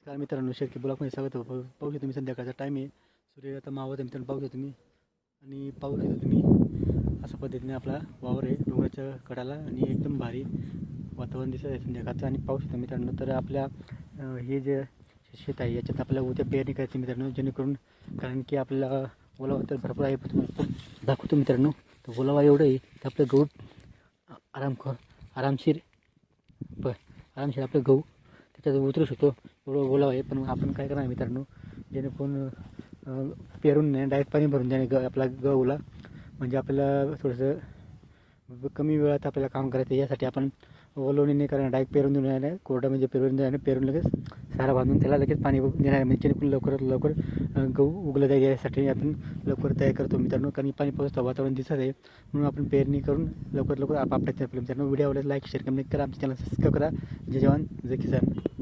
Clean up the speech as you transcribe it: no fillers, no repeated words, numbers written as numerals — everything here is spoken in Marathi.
नमस्कार मित्रांनो, शेळके ब्लॉगमध्ये स्वागत आहे. पाहू शकतो तुम्ही संध्याकाळचा टाईम आहे. सूर्य आता मावळत आहे मित्रांनो, पाहू शकतो तुम्ही. आणि पाहू शकतो तुम्ही अशा पद्धतीने आपला वावर आहे डोंगराच्या कडाला आणि एकदम भारी वातावरण दिसत आहे संध्याकाळचं. आणि पाहू शकतो मित्रांनो, तर आपल्या हे जे शेत आहे याच्यात आपल्याला उद्या पेरणी करायची मित्रांनो, जेणेकरून कारण की आपल्याला ओलावा तर भरपूर आहे. दाखवतो मित्रांनो, तर ओलावा एवढं आहे तर आपलं गहू आरामशीर आपलं गहू त्याच्यात उतरू शकतो, एवढं ओलावा आहे. पण आपण काय करणार मित्रांनो, जेणेकरून पेरून नाही डायरेक्ट पाणी भरून द्याने आपला गहूला, म्हणजे आपल्याला थोडंसं कमी वेळात आपल्याला काम करायचं. यासाठी आपण ओलवणी नाही करणार, डायरेक्ट पेरून देऊन आहे कोरडा, म्हणजे पेरून देणार, पेरून लगेच सारा बांधून त्याला लगेच पाणी देणार, म्हणजे जेणेकरून लवकरात लवकर गहू उगलं जाईल. यासाठी आपण लवकर तयार करतो मित्रांनो, कारण पाणी पावसाचं वातावरण दिसत आहे, म्हणून आपण पेरणी करून लवकर आपापल्या मित्रांनो. व्हिडिओ आवडल्यास लाईक शेअर कमेंट करा, आमच्या चॅनल सबस्क्राईब करा. जय जवान जय किसान.